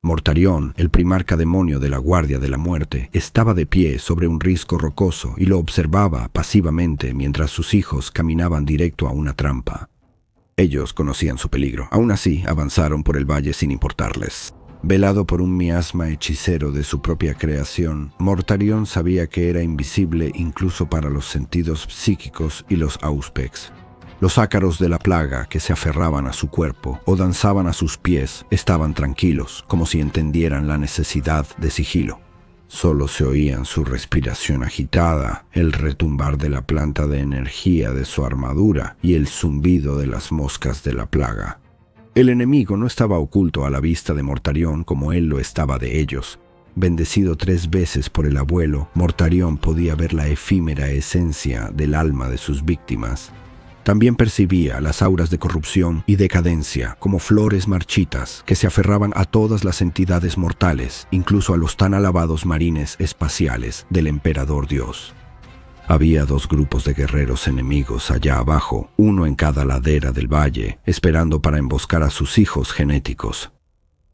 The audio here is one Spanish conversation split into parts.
Mortarion, el primarca demonio de la Guardia de la Muerte, estaba de pie sobre un risco rocoso y lo observaba pasivamente mientras sus hijos caminaban directo a una trampa. Ellos conocían su peligro. Aún así, avanzaron por el valle sin importarles. Velado por un miasma hechicero de su propia creación, Mortarion sabía que era invisible incluso para los sentidos psíquicos y los auspex. Los ácaros de la plaga que se aferraban a su cuerpo o danzaban a sus pies estaban tranquilos, como si entendieran la necesidad de sigilo. Solo se oían su respiración agitada, el retumbar de la planta de energía de su armadura y el zumbido de las moscas de la plaga. El enemigo no estaba oculto a la vista de Mortarion como él lo estaba de ellos. Bendecido 3 veces por el abuelo, Mortarion podía ver la efímera esencia del alma de sus víctimas. También percibía las auras de corrupción y decadencia como flores marchitas que se aferraban a todas las entidades mortales, incluso a los tan alabados marines espaciales del emperador Dios. Había 2 grupos de guerreros enemigos allá abajo, uno en cada ladera del valle, esperando para emboscar a sus hijos genéticos.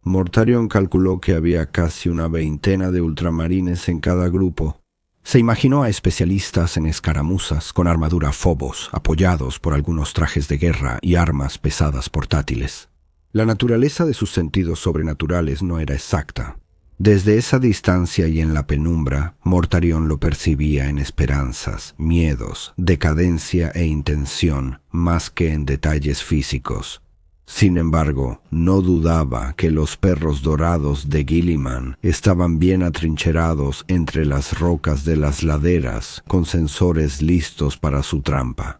Mortarion calculó que había casi una veintena de ultramarines en cada grupo. Se imaginó a especialistas en escaramuzas con armadura Phobos, apoyados por algunos trajes de guerra y armas pesadas portátiles. La naturaleza de sus sentidos sobrenaturales no era exacta. Desde esa distancia y en la penumbra, Mortarion lo percibía en esperanzas, miedos, decadencia e intención, más que en detalles físicos. Sin embargo, no dudaba que los perros dorados de Guilliman estaban bien atrincherados entre las rocas de las laderas, con sensores listos para su trampa.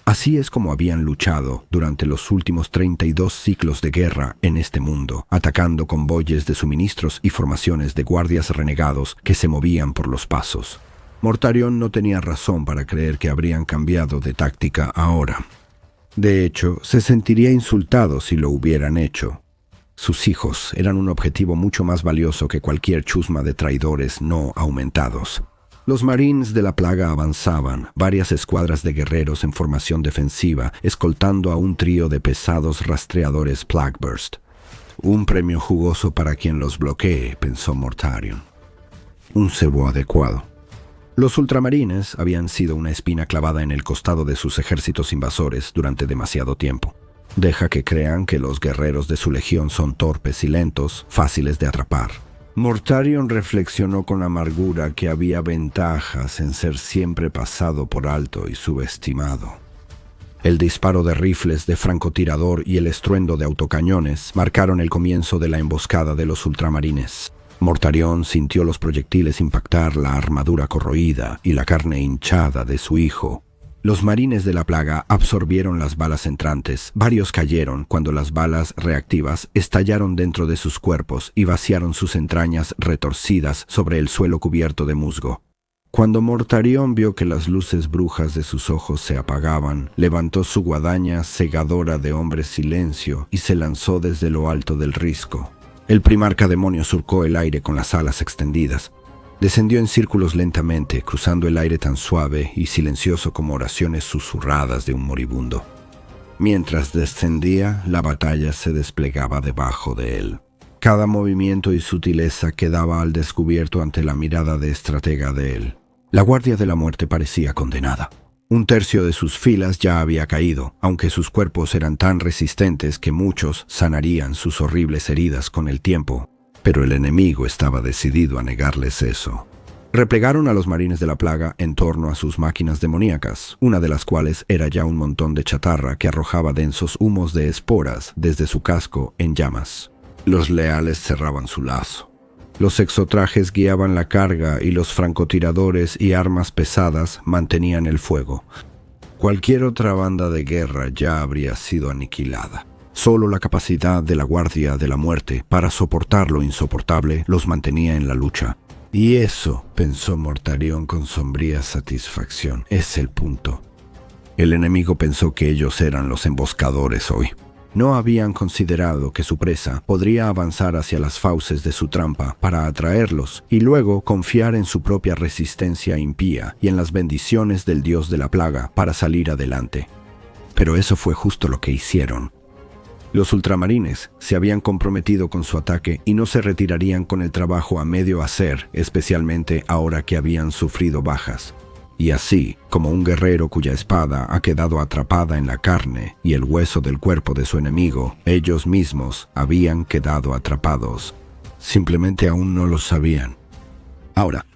Así es como habían luchado durante los últimos 32 ciclos de guerra en este mundo, atacando convoyes de suministros y formaciones de guardias renegados que se movían por los pasos. Mortarion no tenía razón para creer que habrían cambiado de táctica ahora. De hecho, se sentiría insultado si lo hubieran hecho. Sus hijos eran un objetivo mucho más valioso que cualquier chusma de traidores no aumentados. Los Marines de la plaga avanzaban, varias escuadras de guerreros en formación defensiva, escoltando a un trío de pesados rastreadores Plagueburst. Un premio jugoso para quien los bloquee, pensó Mortarion. Un cebo adecuado. Los ultramarines habían sido una espina clavada en el costado de sus ejércitos invasores durante demasiado tiempo. Deja que crean que los guerreros de su legión son torpes y lentos, fáciles de atrapar. Mortarion reflexionó con amargura que había ventajas en ser siempre pasado por alto y subestimado. El disparo de rifles de francotirador y el estruendo de autocañones marcaron el comienzo de la emboscada de los ultramarines. Mortarion sintió los proyectiles impactar la armadura corroída y la carne hinchada de su hijo. Los marines de la plaga absorbieron las balas entrantes. Varios cayeron cuando las balas reactivas estallaron dentro de sus cuerpos y vaciaron sus entrañas retorcidas sobre el suelo cubierto de musgo. Cuando Mortarion vio que las luces brujas de sus ojos se apagaban, levantó su guadaña segadora de hombre silencio y se lanzó desde lo alto del risco. El primarca demonio surcó el aire con las alas extendidas. Descendió en círculos lentamente, cruzando el aire tan suave y silencioso como oraciones susurradas de un moribundo. Mientras descendía, la batalla se desplegaba debajo de él. Cada movimiento y sutileza quedaba al descubierto ante la mirada de estratega de él. La Guardia de la Muerte parecía condenada. 1/3 de sus filas ya había caído, aunque sus cuerpos eran tan resistentes que muchos sanarían sus horribles heridas con el tiempo, pero el enemigo estaba decidido a negarles eso. Replegaron a los marines de la plaga en torno a sus máquinas demoníacas, una de las cuales era ya un montón de chatarra que arrojaba densos humos de esporas desde su casco en llamas. Los leales cerraban su lazo. Los exotrajes guiaban la carga y los francotiradores y armas pesadas mantenían el fuego. Cualquier otra banda de guerra ya habría sido aniquilada. Solo la capacidad de la Guardia de la Muerte para soportar lo insoportable los mantenía en la lucha. Y eso, pensó Mortarion con sombría satisfacción, es el punto. El enemigo pensó que ellos eran los emboscadores hoy. No habían considerado que su presa podría avanzar hacia las fauces de su trampa para atraerlos y luego confiar en su propia resistencia impía y en las bendiciones del dios de la plaga para salir adelante. Pero eso fue justo lo que hicieron. Los ultramarines se habían comprometido con su ataque y no se retirarían con el trabajo a medio hacer, especialmente ahora que habían sufrido bajas. Y así, como un guerrero cuya espada ha quedado atrapada en la carne y el hueso del cuerpo de su enemigo, ellos mismos habían quedado atrapados. Simplemente aún no lo sabían. Ahora,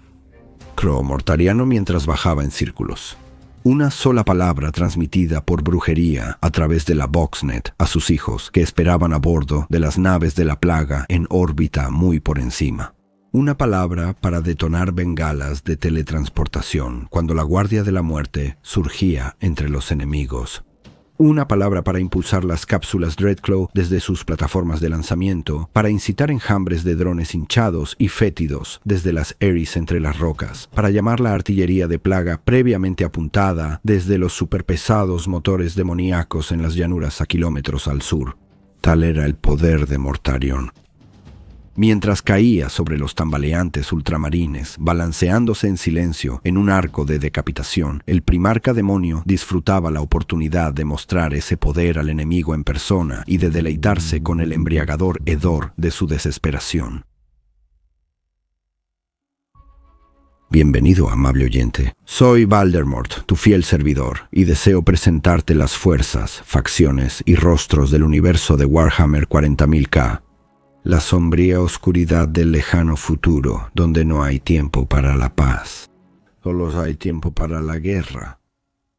croó Mortariano mientras bajaba en círculos. Una sola palabra transmitida por brujería a través de la Voxnet a sus hijos que esperaban a bordo de las naves de la plaga en órbita muy por encima. Una palabra para detonar bengalas de teletransportación cuando la Guardia de la Muerte surgía entre los enemigos. Una palabra para impulsar las cápsulas Dreadclaw desde sus plataformas de lanzamiento, para incitar enjambres de drones hinchados y fétidos desde las Ares entre las rocas, para llamar la artillería de plaga previamente apuntada desde los superpesados motores demoníacos en las llanuras a kilómetros al sur. Tal era el poder de Mortarion. Mientras caía sobre los tambaleantes ultramarines, balanceándose en silencio en un arco de decapitación, el primarca demonio disfrutaba la oportunidad de mostrar ese poder al enemigo en persona y de deleitarse con el embriagador hedor de su desesperación. Bienvenido, amable oyente. Soy Valdermort, tu fiel servidor, y deseo presentarte las fuerzas, facciones y rostros del universo de Warhammer 40.000K. La sombría oscuridad del lejano futuro, donde no hay tiempo para la paz. Solo hay tiempo para la guerra.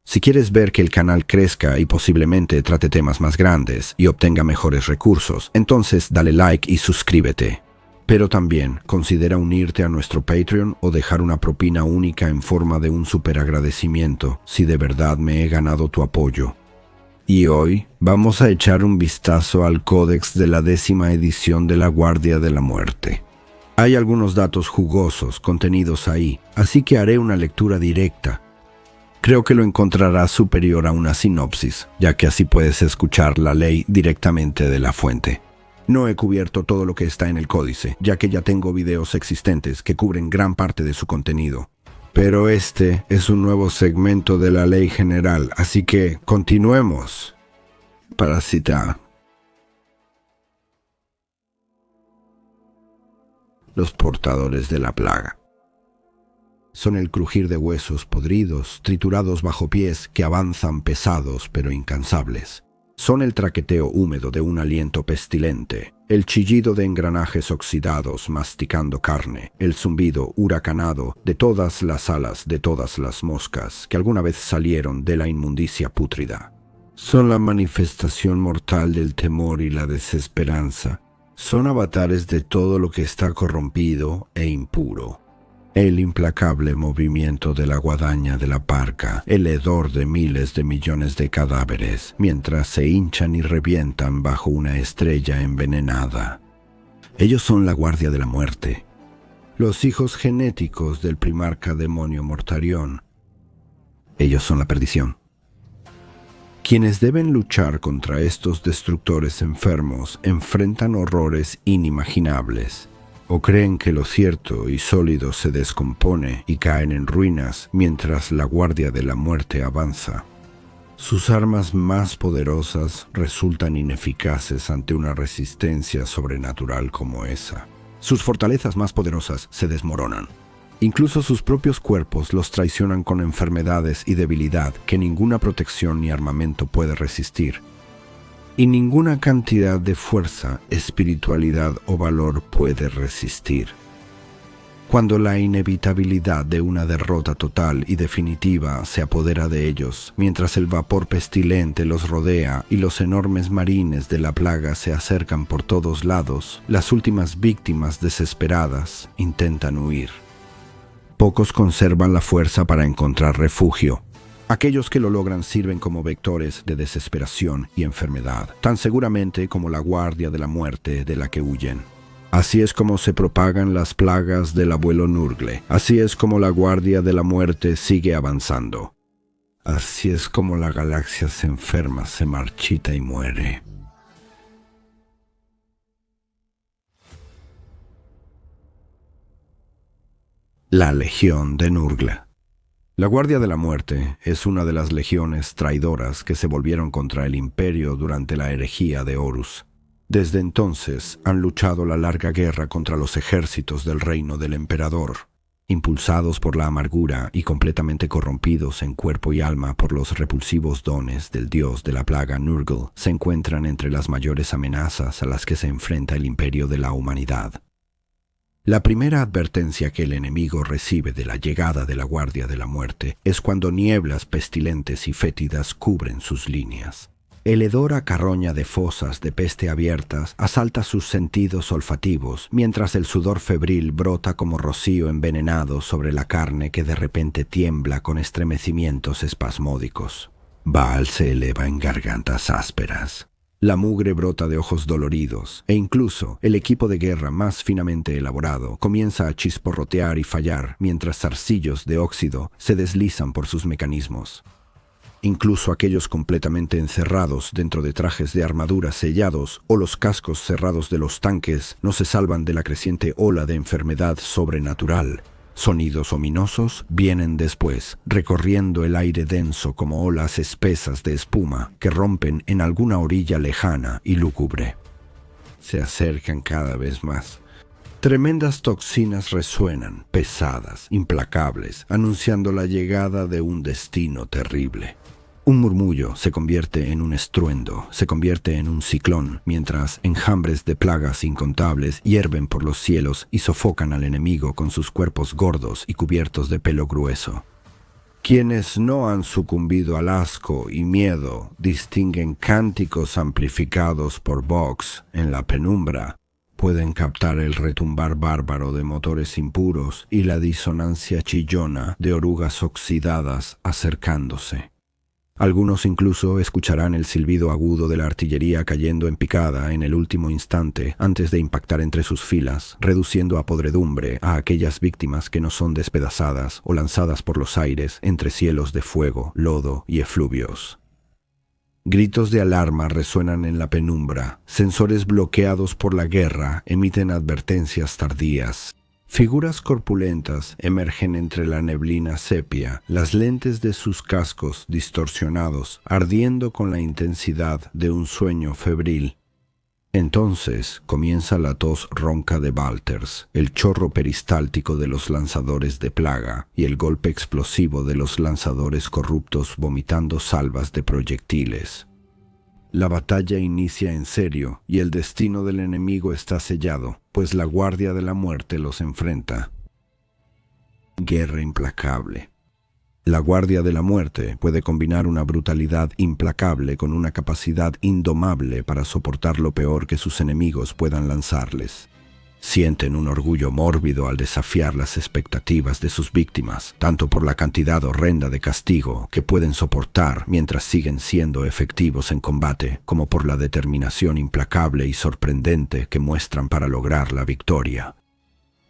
Si quieres ver que el canal crezca y posiblemente trate temas más grandes y obtenga mejores recursos, entonces dale like y suscríbete. Pero también considera unirte a nuestro Patreon o dejar una propina única en forma de un superagradecimiento si de verdad me he ganado tu apoyo. Y hoy vamos a echar un vistazo al códex de la 10ª edición de la Guardia de la Muerte. Hay algunos datos jugosos contenidos ahí, así que haré una lectura directa. Creo que lo encontrarás superior a una sinopsis, ya que así puedes escuchar la ley directamente de la fuente. No he cubierto todo lo que está en el códice, ya que ya tengo videos existentes que cubren gran parte de su contenido. Pero este es un nuevo segmento de la ley general, así que continuemos. Para citar. Los portadores de la plaga. Son el crujir de huesos podridos, triturados bajo pies que avanzan pesados pero incansables. Son el traqueteo húmedo de un aliento pestilente, el chillido de engranajes oxidados masticando carne, el zumbido huracanado de todas las alas de todas las moscas que alguna vez salieron de la inmundicia pútrida. Son la manifestación mortal del temor y la desesperanza. Son avatares de todo lo que está corrompido e impuro. El implacable movimiento de la guadaña de la parca, el hedor de miles de millones de cadáveres, mientras se hinchan y revientan bajo una estrella envenenada. Ellos son la Guardia de la Muerte, los hijos genéticos del primarca demonio Mortarion. Ellos son la perdición. Quienes deben luchar contra estos destructores enfermos enfrentan horrores inimaginables. O creen que lo cierto y sólido se descompone y caen en ruinas mientras la Guardia de la Muerte avanza. Sus armas más poderosas resultan ineficaces ante una resistencia sobrenatural como esa. Sus fortalezas más poderosas se desmoronan. Incluso sus propios cuerpos los traicionan con enfermedades y debilidad que ninguna protección ni armamento puede resistir. Y ninguna cantidad de fuerza, espiritualidad o valor puede resistir. Cuando la inevitabilidad de una derrota total y definitiva se apodera de ellos, mientras el vapor pestilente los rodea y los enormes marines de la plaga se acercan por todos lados, las últimas víctimas desesperadas intentan huir. Pocos conservan la fuerza para encontrar refugio. Aquellos que lo logran sirven como vectores de desesperación y enfermedad, tan seguramente como la Guardia de la Muerte de la que huyen. Así es como se propagan las plagas del abuelo Nurgle. Así es como la Guardia de la Muerte sigue avanzando. Así es como la galaxia se enferma, se marchita y muere. La Legión de Nurgle. La Guardia de la Muerte es una de las legiones traidoras que se volvieron contra el Imperio durante la herejía de Horus. Desde entonces han luchado la larga guerra contra los ejércitos del reino del emperador. Impulsados por la amargura y completamente corrompidos en cuerpo y alma por los repulsivos dones del dios de la plaga Nurgle, se encuentran entre las mayores amenazas a las que se enfrenta el imperio de la humanidad. La primera advertencia que el enemigo recibe de la llegada de la Guardia de la Muerte es cuando nieblas pestilentes y fétidas cubren sus líneas. El hedor a carroña de fosas de peste abiertas asalta sus sentidos olfativos, mientras el sudor febril brota como rocío envenenado sobre la carne que de repente tiembla con estremecimientos espasmódicos. Baal se eleva en gargantas ásperas. La mugre brota de ojos doloridos, e incluso el equipo de guerra más finamente elaborado comienza a chisporrotear y fallar mientras zarcillos de óxido se deslizan por sus mecanismos. Incluso aquellos completamente encerrados dentro de trajes de armadura sellados o los cascos cerrados de los tanques no se salvan de la creciente ola de enfermedad sobrenatural. Sonidos ominosos vienen después, recorriendo el aire denso como olas espesas de espuma que rompen en alguna orilla lejana y lúgubre. Se acercan cada vez más. Tremendas toxinas resuenan, pesadas, implacables, anunciando la llegada de un destino terrible. Un murmullo se convierte en un estruendo, se convierte en un ciclón, mientras enjambres de plagas incontables hierven por los cielos y sofocan al enemigo con sus cuerpos gordos y cubiertos de pelo grueso. Quienes no han sucumbido al asco y miedo distinguen cánticos amplificados por Vox en la penumbra. Pueden captar el retumbar bárbaro de motores impuros y la disonancia chillona de orugas oxidadas acercándose. Algunos incluso escucharán el silbido agudo de la artillería cayendo en picada en el último instante antes de impactar entre sus filas, reduciendo a podredumbre a aquellas víctimas que no son despedazadas o lanzadas por los aires entre cielos de fuego, lodo y efluvios. Gritos de alarma resuenan en la penumbra, sensores bloqueados por la guerra emiten advertencias tardías. Figuras corpulentas emergen entre la neblina sepia, las lentes de sus cascos distorsionados, ardiendo con la intensidad de un sueño febril. Entonces comienza la tos ronca de Valters, el chorro peristáltico de los lanzadores de plaga y el golpe explosivo de los lanzadores corruptos vomitando salvas de proyectiles. La batalla inicia en serio y el destino del enemigo está sellado, pues la Guardia de la Muerte los enfrenta. Guerra implacable. La Guardia de la Muerte puede combinar una brutalidad implacable con una capacidad indomable para soportar lo peor que sus enemigos puedan lanzarles. Sienten un orgullo mórbido al desafiar las expectativas de sus víctimas, tanto por la cantidad horrenda de castigo que pueden soportar mientras siguen siendo efectivos en combate, como por la determinación implacable y sorprendente que muestran para lograr la victoria.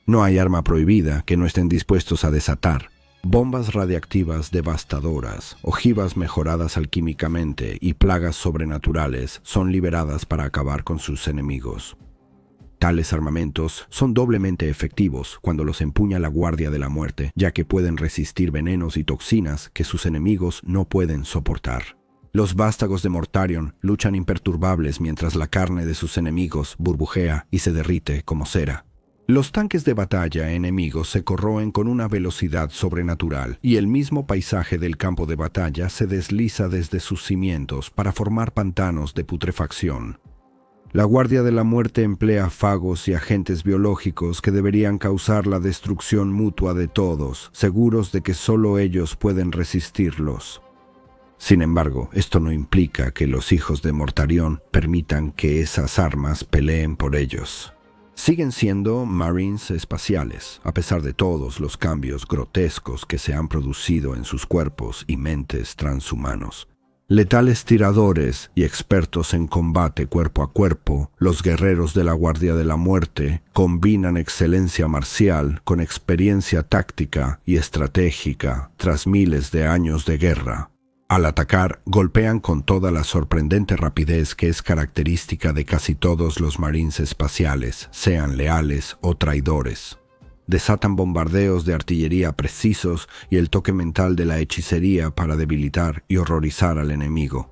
No hay arma prohibida que no estén dispuestos a desatar. Bombas radiactivas devastadoras, ojivas mejoradas alquímicamente y plagas sobrenaturales son liberadas para acabar con sus enemigos. Tales armamentos son doblemente efectivos cuando los empuña la Guardia de la Muerte, ya que pueden resistir venenos y toxinas que sus enemigos no pueden soportar. Los vástagos de Mortarion luchan imperturbables mientras la carne de sus enemigos burbujea y se derrite como cera. Los tanques de batalla enemigos se corroen con una velocidad sobrenatural y el mismo paisaje del campo de batalla se desliza desde sus cimientos para formar pantanos de putrefacción. La Guardia de la Muerte emplea fagos y agentes biológicos que deberían causar la destrucción mutua de todos, seguros de que solo ellos pueden resistirlos. Sin embargo, esto no implica que los hijos de Mortarion permitan que esas armas peleen por ellos. Siguen siendo Marines espaciales, a pesar de todos los cambios grotescos que se han producido en sus cuerpos y mentes transhumanos. Letales tiradores y expertos en combate cuerpo a cuerpo, los guerreros de la Guardia de la Muerte combinan excelencia marcial con experiencia táctica y estratégica tras miles de años de guerra. Al atacar, golpean con toda la sorprendente rapidez que es característica de casi todos los Marines espaciales, sean leales o traidores. Desatan bombardeos de artillería precisos y el toque mental de la hechicería para debilitar y horrorizar al enemigo.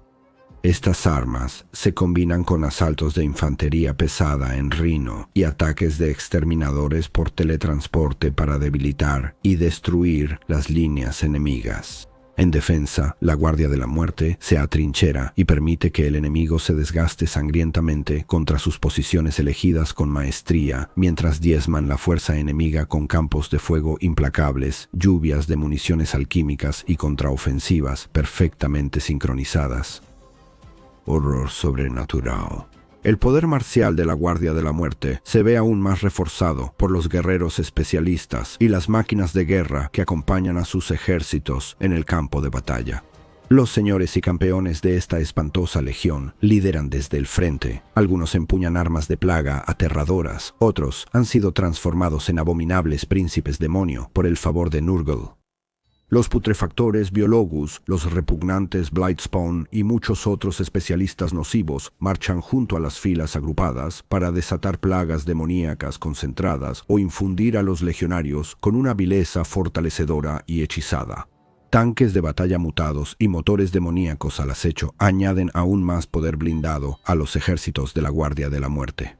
Estas armas se combinan con asaltos de infantería pesada en Rhino y ataques de exterminadores por teletransporte para debilitar y destruir las líneas enemigas. En defensa, la Guardia de la Muerte se atrinchera y permite que el enemigo se desgaste sangrientamente contra sus posiciones elegidas con maestría, mientras diezman la fuerza enemiga con campos de fuego implacables, lluvias de municiones alquímicas y contraofensivas perfectamente sincronizadas. Horror sobrenatural. El poder marcial de la Guardia de la Muerte se ve aún más reforzado por los guerreros especialistas y las máquinas de guerra que acompañan a sus ejércitos en el campo de batalla. Los señores y campeones de esta espantosa legión lideran desde el frente. Algunos empuñan armas de plaga aterradoras, otros han sido transformados en abominables príncipes demonio por el favor de Nurgle. Los putrefactores Biologus, los repugnantes Blightspawn y muchos otros especialistas nocivos marchan junto a las filas agrupadas para desatar plagas demoníacas concentradas o infundir a los legionarios con una vileza fortalecedora y hechizada. Tanques de batalla mutados y motores demoníacos al acecho añaden aún más poder blindado a los ejércitos de la Guardia de la Muerte.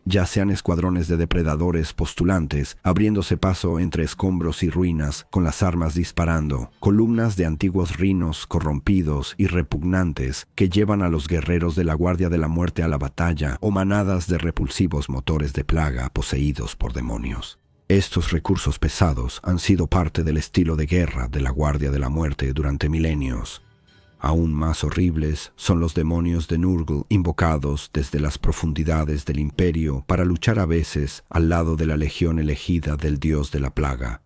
Ya sean escuadrones de depredadores postulantes, abriéndose paso entre escombros y ruinas, con las armas disparando, columnas de antiguos rinos corrompidos y repugnantes que llevan a los guerreros de la Guardia de la Muerte a la batalla, o manadas de repulsivos motores de plaga poseídos por demonios. Estos recursos pesados han sido parte del estilo de guerra de la Guardia de la Muerte durante milenios. Aún más horribles son los demonios de Nurgle invocados desde las profundidades del Imperio para luchar a veces al lado de la legión elegida del dios de la plaga.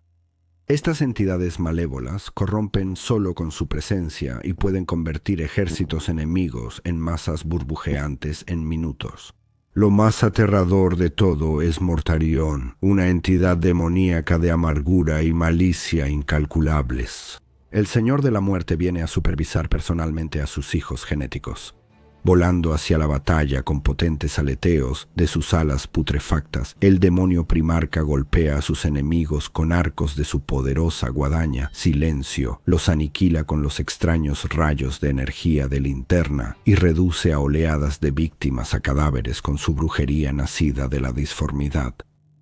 Estas entidades malévolas corrompen solo con su presencia y pueden convertir ejércitos enemigos en masas burbujeantes en minutos. Lo más aterrador de todo es Mortarion, una entidad demoníaca de amargura y malicia incalculables. El Señor de la Muerte viene a supervisar personalmente a sus hijos genéticos. Volando hacia la batalla con potentes aleteos de sus alas putrefactas, el demonio primarca golpea a sus enemigos con arcos de su poderosa guadaña, Silencio, los aniquila con los extraños rayos de energía de linterna y reduce a oleadas de víctimas a cadáveres con su brujería nacida de la disformidad.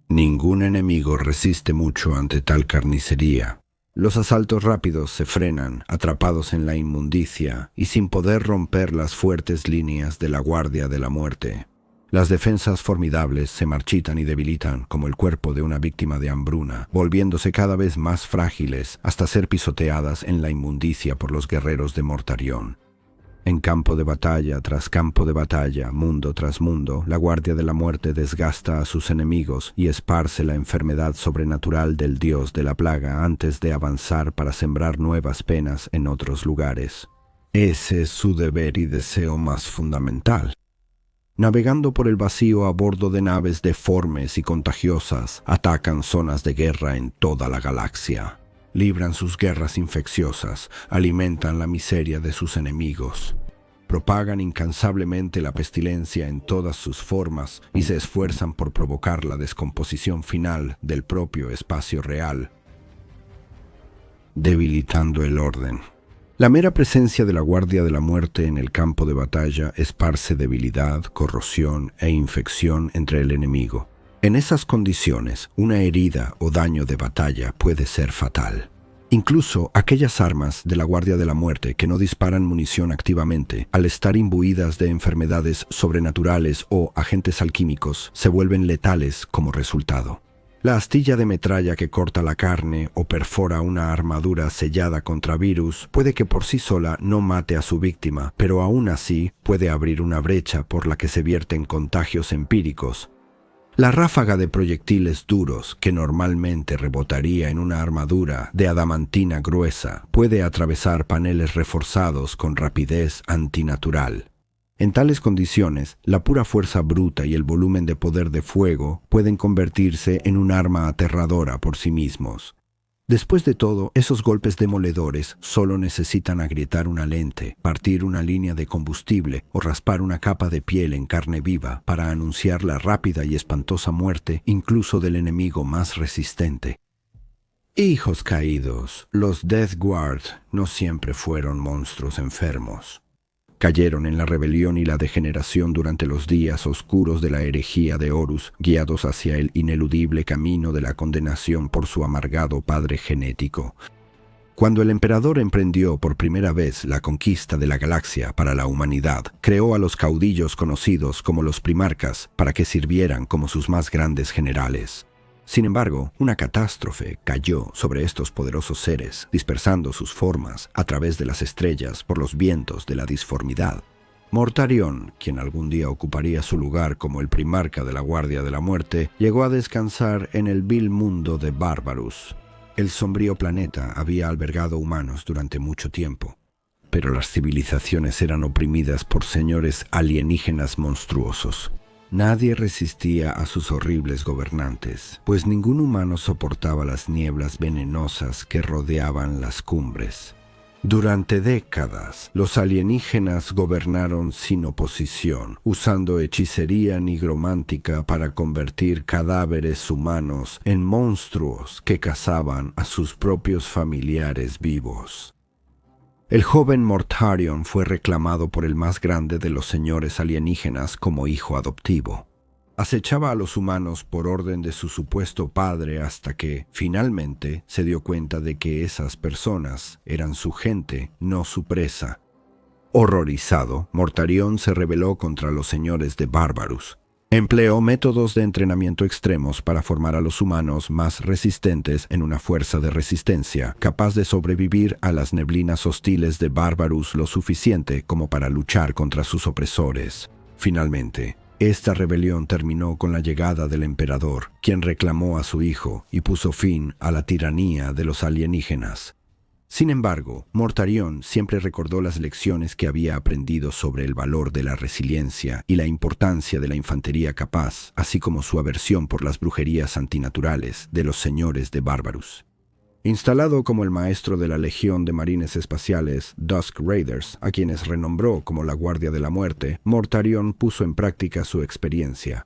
Ningún enemigo resiste mucho ante tal carnicería. Los asaltos rápidos se frenan, atrapados en la inmundicia y sin poder romper las fuertes líneas de la Guardia de la Muerte. Las defensas formidables se marchitan y debilitan como el cuerpo de una víctima de hambruna, volviéndose cada vez más frágiles hasta ser pisoteadas en la inmundicia por los guerreros de Mortarion. En campo de batalla tras campo de batalla, mundo tras mundo, la Guardia de la Muerte desgasta a sus enemigos y esparce la enfermedad sobrenatural del dios de la plaga antes de avanzar para sembrar nuevas penas en otros lugares. Ese es su deber y deseo más fundamental. Navegando por el vacío a bordo de naves deformes y contagiosas, atacan zonas de guerra en toda la galaxia. Libran sus guerras infecciosas, alimentan la miseria de sus enemigos, propagan incansablemente la pestilencia en todas sus formas y se esfuerzan por provocar la descomposición final del propio espacio real, debilitando el orden. La mera presencia de la Guardia de la Muerte en el campo de batalla esparce debilidad, corrosión e infección entre el enemigo. En esas condiciones, una herida o daño de batalla puede ser fatal. Incluso aquellas armas de la Guardia de la Muerte que no disparan munición activamente, al estar imbuidas de enfermedades sobrenaturales o agentes alquímicos, se vuelven letales como resultado. La astilla de metralla que corta la carne o perfora una armadura sellada contra virus puede que por sí sola no mate a su víctima, pero aún así puede abrir una brecha por la que se vierten contagios empíricos. La ráfaga de proyectiles duros, que normalmente rebotaría en una armadura de adamantina gruesa, puede atravesar paneles reforzados con rapidez antinatural. En tales condiciones, la pura fuerza bruta y el volumen de poder de fuego pueden convertirse en un arma aterradora por sí mismos. Después de todo, esos golpes demoledores solo necesitan agrietar una lente, partir una línea de combustible o raspar una capa de piel en carne viva para anunciar la rápida y espantosa muerte incluso del enemigo más resistente. Hijos caídos, los Death Guard no siempre fueron monstruos enfermos. Cayeron en la rebelión y la degeneración durante los días oscuros de la herejía de Horus, guiados hacia el ineludible camino de la condenación por su amargado padre genético. Cuando el emperador emprendió por primera vez la conquista de la galaxia para la humanidad, creó a los caudillos conocidos como los primarcas para que sirvieran como sus más grandes generales. Sin embargo, una catástrofe cayó sobre estos poderosos seres, dispersando sus formas a través de las estrellas por los vientos de la disformidad. Mortarion, quien algún día ocuparía su lugar como el primarca de la Guardia de la Muerte, llegó a descansar en el vil mundo de Barbarus. El sombrío planeta había albergado humanos durante mucho tiempo, pero las civilizaciones eran oprimidas por señores alienígenas monstruosos. Nadie resistía a sus horribles gobernantes, pues ningún humano soportaba las nieblas venenosas que rodeaban las cumbres. Durante décadas, los alienígenas gobernaron sin oposición, usando hechicería nigromántica para convertir cadáveres humanos en monstruos que cazaban a sus propios familiares vivos. El joven Mortarion fue reclamado por el más grande de los señores alienígenas como hijo adoptivo. Acechaba a los humanos por orden de su supuesto padre hasta que, finalmente, se dio cuenta de que esas personas eran su gente, no su presa. Horrorizado, Mortarion se rebeló contra los señores de Barbarus. Empleó métodos de entrenamiento extremos para formar a los humanos más resistentes en una fuerza de resistencia, capaz de sobrevivir a las neblinas hostiles de Barbarus lo suficiente como para luchar contra sus opresores. Finalmente, esta rebelión terminó con la llegada del emperador, quien reclamó a su hijo y puso fin a la tiranía de los alienígenas. Sin embargo, Mortarion siempre recordó las lecciones que había aprendido sobre el valor de la resiliencia y la importancia de la infantería capaz, así como su aversión por las brujerías antinaturales de los señores de Barbarus. Instalado como el maestro de la Legión de Marines Espaciales Dusk Raiders, a quienes renombró como la Guardia de la Muerte, Mortarion puso en práctica su experiencia.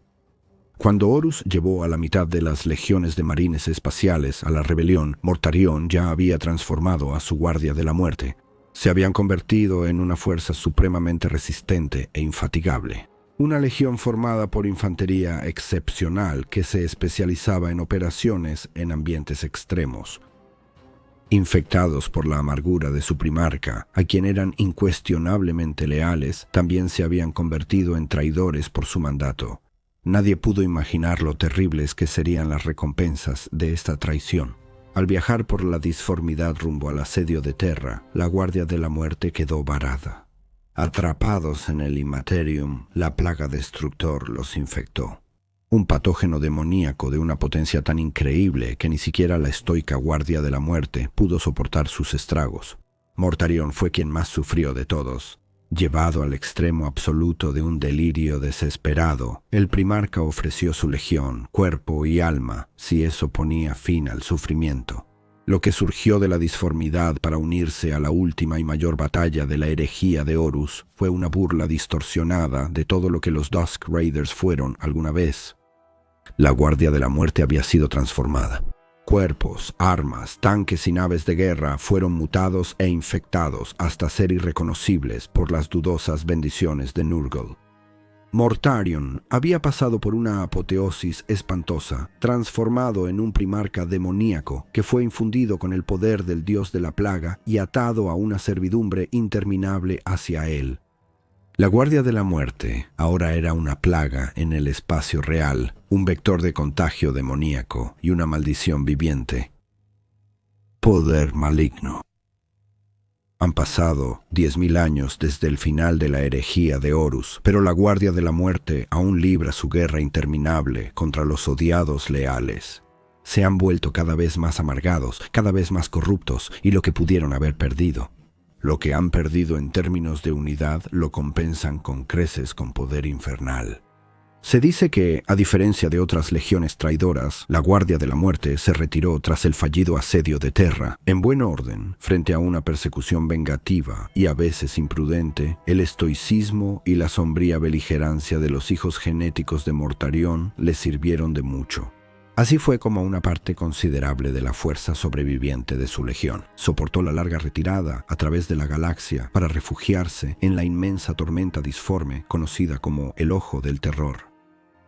Cuando Horus llevó a la mitad de las legiones de marines espaciales a la rebelión, Mortarion ya había transformado a su Guardia de la Muerte. Se habían convertido en una fuerza supremamente resistente e infatigable. Una legión formada por infantería excepcional que se especializaba en operaciones en ambientes extremos. Infectados por la amargura de su primarca, a quien eran incuestionablemente leales, también se habían convertido en traidores por su mandato. Nadie pudo imaginar lo terribles que serían las recompensas de esta traición. Al viajar por la disformidad rumbo al asedio de Terra, la Guardia de la Muerte quedó varada. Atrapados en el Immaterium, la plaga destructor los infectó. Un patógeno demoníaco de una potencia tan increíble que ni siquiera la estoica Guardia de la Muerte pudo soportar sus estragos. Mortarion fue quien más sufrió de todos. Llevado al extremo absoluto de un delirio desesperado, el primarca ofreció su legión, cuerpo y alma, si eso ponía fin al sufrimiento. Lo que surgió de la disformidad para unirse a la última y mayor batalla de la herejía de Horus fue una burla distorsionada de todo lo que los Dusk Raiders fueron alguna vez. La Guardia de la Muerte había sido transformada. Cuerpos, armas, tanques y naves de guerra fueron mutados e infectados hasta ser irreconocibles por las dudosas bendiciones de Nurgle. Mortarion había pasado por una apoteosis espantosa, transformado en un primarca demoníaco que fue infundido con el poder del dios de la plaga y atado a una servidumbre interminable hacia él. La Guardia de la Muerte ahora era una plaga en el espacio real, un vector de contagio demoníaco y una maldición viviente. Poder maligno. Han pasado 10.000 años desde el final de la herejía de Horus, pero la Guardia de la Muerte aún libra su guerra interminable contra los odiados leales. Se han vuelto cada vez más amargados, cada vez más corruptos y lo que pudieron haber perdido. Lo que han perdido en términos de unidad lo compensan con creces con poder infernal. Se dice que, a diferencia de otras legiones traidoras, la Guardia de la Muerte se retiró tras el fallido asedio de Terra. En buen orden, frente a una persecución vengativa y a veces imprudente, el estoicismo y la sombría beligerancia de los hijos genéticos de Mortarion les sirvieron de mucho. Así fue como una parte considerable de la fuerza sobreviviente de su legión soportó la larga retirada a través de la galaxia para refugiarse en la inmensa tormenta disforme conocida como el Ojo del Terror.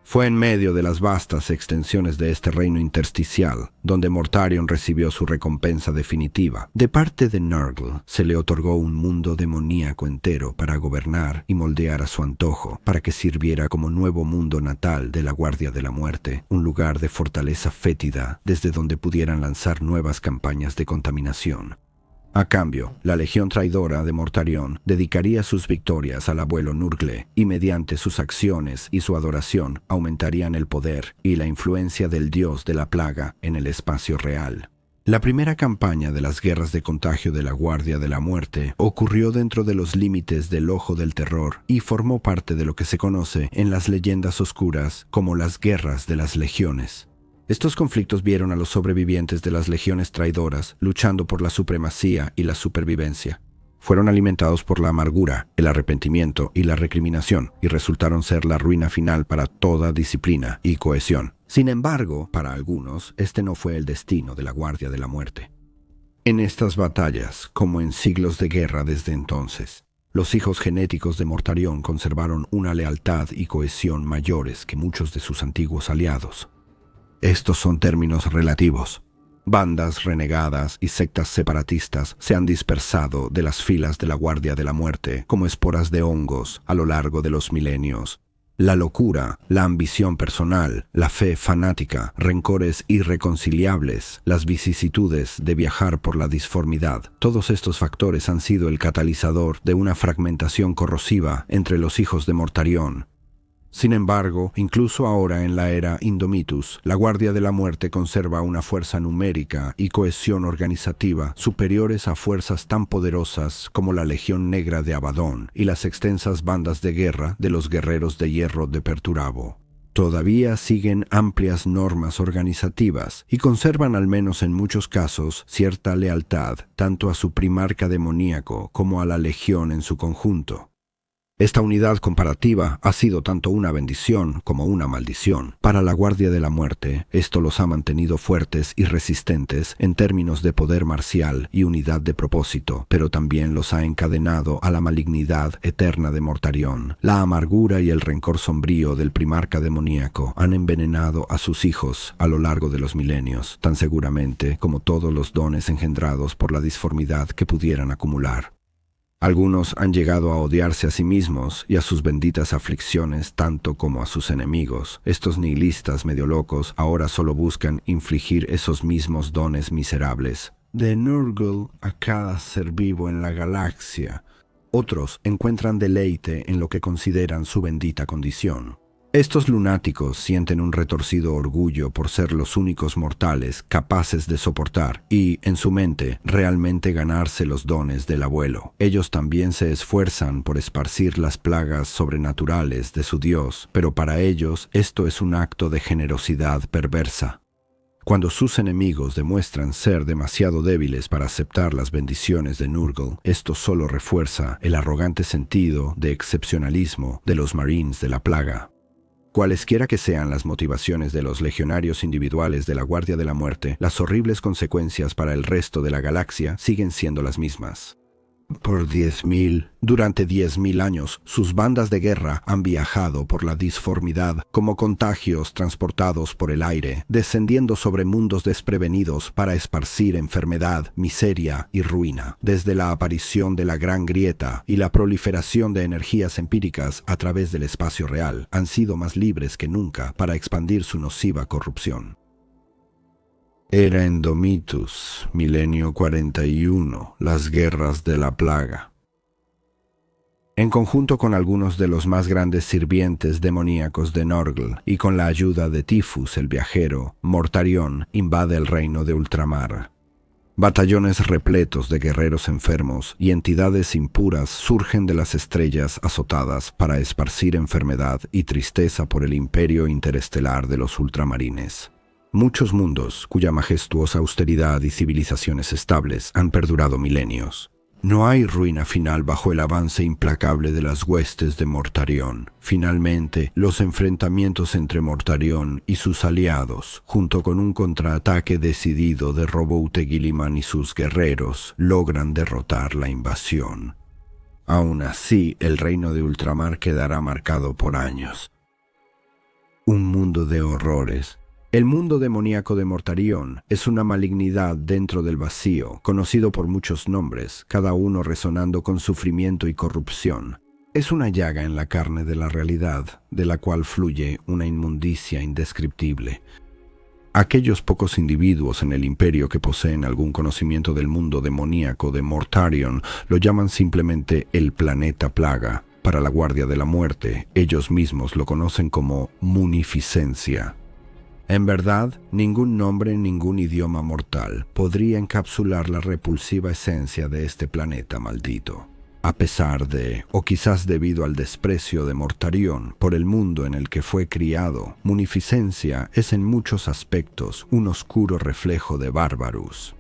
Fue en medio de las vastas extensiones de este reino intersticial donde Mortarion recibió su recompensa definitiva. De parte de Nurgle se le otorgó un mundo demoníaco entero para gobernar y moldear a su antojo, para que sirviera como nuevo mundo natal de la Guardia de la Muerte, un lugar de fortaleza fétida desde donde pudieran lanzar nuevas campañas de contaminación. A cambio, la legión traidora de Mortarion dedicaría sus victorias al abuelo Nurgle y mediante sus acciones y su adoración aumentarían el poder y la influencia del dios de la plaga en el espacio real. La primera campaña de las guerras de contagio de la Guardia de la Muerte ocurrió dentro de los límites del Ojo del Terror y formó parte de lo que se conoce en las leyendas oscuras como las Guerras de las Legiones. Estos conflictos vieron a los sobrevivientes de las legiones traidoras luchando por la supremacía y la supervivencia. Fueron alimentados por la amargura, el arrepentimiento y la recriminación y resultaron ser la ruina final para toda disciplina y cohesión. Sin embargo, para algunos, este no fue el destino de la Guardia de la Muerte. En estas batallas, como en siglos de guerra desde entonces, los hijos genéticos de Mortarion conservaron una lealtad y cohesión mayores que muchos de sus antiguos aliados. Estos son términos relativos. Bandas renegadas y sectas separatistas se han dispersado de las filas de la Guardia de la Muerte como esporas de hongos a lo largo de los milenios. La locura, la ambición personal, la fe fanática, rencores irreconciliables, las vicisitudes de viajar por la disformidad, todos estos factores han sido el catalizador de una fragmentación corrosiva entre los hijos de Mortarion. Sin embargo, incluso ahora en la era Indomitus, la Guardia de la Muerte conserva una fuerza numérica y cohesión organizativa superiores a fuerzas tan poderosas como la Legión Negra de Abaddon y las extensas bandas de guerra de los Guerreros de Hierro de Perturabo. Todavía siguen amplias normas organizativas y conservan al menos en muchos casos cierta lealtad tanto a su primarca demoníaco como a la Legión en su conjunto. Esta unidad comparativa ha sido tanto una bendición como una maldición. Para la Guardia de la Muerte, esto los ha mantenido fuertes y resistentes en términos de poder marcial y unidad de propósito, pero también los ha encadenado a la malignidad eterna de Mortarion. La amargura y el rencor sombrío del primarca demoníaco han envenenado a sus hijos a lo largo de los milenios, tan seguramente como todos los dones engendrados por la disformidad que pudieran acumular. Algunos han llegado a odiarse a sí mismos y a sus benditas aflicciones tanto como a sus enemigos. Estos nihilistas medio locos ahora solo buscan infligir esos mismos dones miserables. De Nurgle a cada ser vivo en la galaxia. Otros encuentran deleite en lo que consideran su bendita condición. Estos lunáticos sienten un retorcido orgullo por ser los únicos mortales capaces de soportar y, en su mente, realmente ganarse los dones del abuelo. Ellos también se esfuerzan por esparcir las plagas sobrenaturales de su dios, pero para ellos esto es un acto de generosidad perversa. Cuando sus enemigos demuestran ser demasiado débiles para aceptar las bendiciones de Nurgle, esto solo refuerza el arrogante sentido de excepcionalismo de los Marines de la Plaga. Cualesquiera que sean las motivaciones de los legionarios individuales de la Guardia de la Muerte, las horribles consecuencias para el resto de la galaxia siguen siendo las mismas. Durante 10.000 años, sus bandas de guerra han viajado por la disformidad como contagios transportados por el aire, descendiendo sobre mundos desprevenidos para esparcir enfermedad, miseria y ruina. Desde la aparición de la Gran Grieta y la proliferación de energías empíricas a través del espacio real, han sido más libres que nunca para expandir su nociva corrupción. Era Indomitus, milenio 41, las guerras de la plaga. En conjunto con algunos de los más grandes sirvientes demoníacos de Nurgle y con la ayuda de Typhus el viajero, Mortarion invade el reino de Ultramar. Batallones repletos de guerreros enfermos y entidades impuras surgen de las estrellas azotadas para esparcir enfermedad y tristeza por el imperio interestelar de los ultramarines. Muchos mundos, cuya majestuosa austeridad y civilizaciones estables han perdurado milenios. No hay ruina final bajo el avance implacable de las huestes de Mortarion. Finalmente, los enfrentamientos entre Mortarion y sus aliados, junto con un contraataque decidido de Roboute Guilliman y sus guerreros, logran derrotar la invasión. Aún así, el reino de Ultramar quedará marcado por años. Un mundo de horrores. El mundo demoníaco de Mortarion es una malignidad dentro del vacío, conocido por muchos nombres, cada uno resonando con sufrimiento y corrupción. Es una llaga en la carne de la realidad, de la cual fluye una inmundicia indescriptible. Aquellos pocos individuos en el imperio que poseen algún conocimiento del mundo demoníaco de Mortarion lo llaman simplemente el planeta plaga. Para la Guardia de la Muerte, ellos mismos lo conocen como munificencia. En verdad, ningún nombre, ningún idioma mortal podría encapsular la repulsiva esencia de este planeta maldito. A pesar de, o quizás debido al desprecio de Mortarion por el mundo en el que fue criado, Munificencia es en muchos aspectos un oscuro reflejo de Barbarus.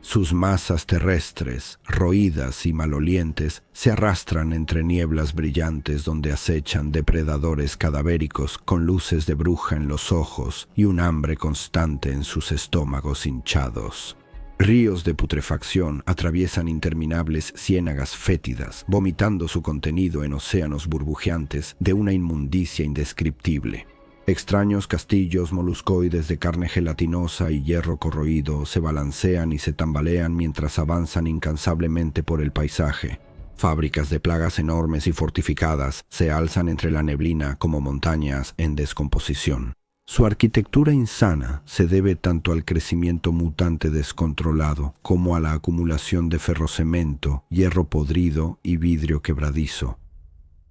Sus masas terrestres, roídas y malolientes, se arrastran entre nieblas brillantes donde acechan depredadores cadavéricos con luces de bruja en los ojos y un hambre constante en sus estómagos hinchados. Ríos de putrefacción atraviesan interminables ciénagas fétidas, vomitando su contenido en océanos burbujeantes de una inmundicia indescriptible. Extraños castillos moluscoides de carne gelatinosa y hierro corroído se balancean y se tambalean mientras avanzan incansablemente por el paisaje. Fábricas de plagas enormes y fortificadas se alzan entre la neblina como montañas en descomposición. Su arquitectura insana se debe tanto al crecimiento mutante descontrolado como a la acumulación de ferrocemento, hierro podrido y vidrio quebradizo.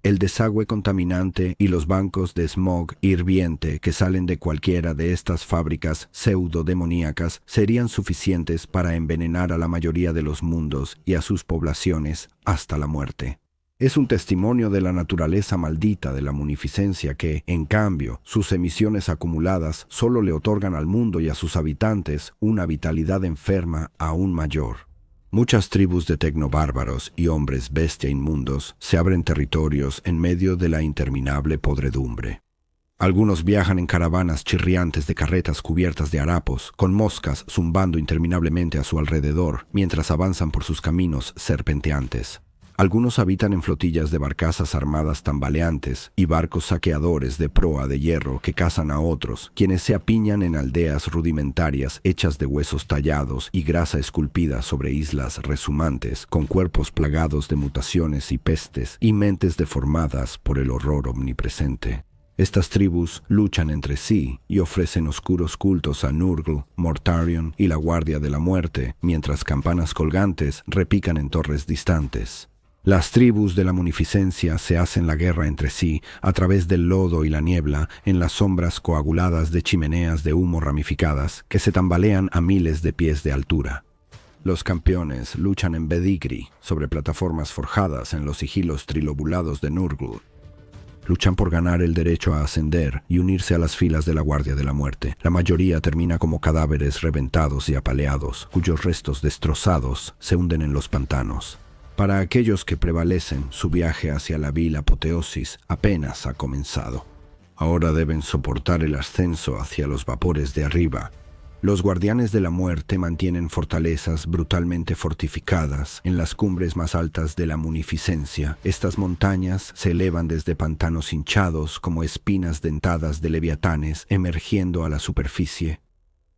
El desagüe contaminante y los bancos de smog hirviente que salen de cualquiera de estas fábricas pseudo-demoníacas serían suficientes para envenenar a la mayoría de los mundos y a sus poblaciones hasta la muerte. Es un testimonio de la naturaleza maldita de la munificencia que, en cambio, sus emisiones acumuladas solo le otorgan al mundo y a sus habitantes una vitalidad enferma aún mayor. Muchas tribus de tecnobárbaros y hombres bestia inmundos se abren territorios en medio de la interminable podredumbre. Algunos viajan en caravanas chirriantes de carretas cubiertas de harapos, con moscas zumbando interminablemente a su alrededor mientras avanzan por sus caminos serpenteantes. Algunos habitan en flotillas de barcazas armadas tambaleantes y barcos saqueadores de proa de hierro que cazan a otros, quienes se apiñan en aldeas rudimentarias hechas de huesos tallados y grasa esculpida sobre islas resumantes, con cuerpos plagados de mutaciones y pestes y mentes deformadas por el horror omnipresente. Estas tribus luchan entre sí y ofrecen oscuros cultos a Nurgle, Mortarion y la Guardia de la Muerte, mientras campanas colgantes repican en torres distantes. Las tribus de la munificencia se hacen la guerra entre sí a través del lodo y la niebla en las sombras coaguladas de chimeneas de humo ramificadas que se tambalean a miles de pies de altura. Los campeones luchan en Bedigri sobre plataformas forjadas en los sigilos trilobulados de Nurgle. Luchan por ganar el derecho a ascender y unirse a las filas de la Guardia de la Muerte. La mayoría termina como cadáveres reventados y apaleados, cuyos restos destrozados se hunden en los pantanos. Para aquellos que prevalecen, su viaje hacia la vil apoteosis apenas ha comenzado. Ahora deben soportar el ascenso hacia los vapores de arriba. Los guardianes de la muerte mantienen fortalezas brutalmente fortificadas en las cumbres más altas de la munificencia. Estas montañas se elevan desde pantanos hinchados como espinas dentadas de leviatanes emergiendo a la superficie.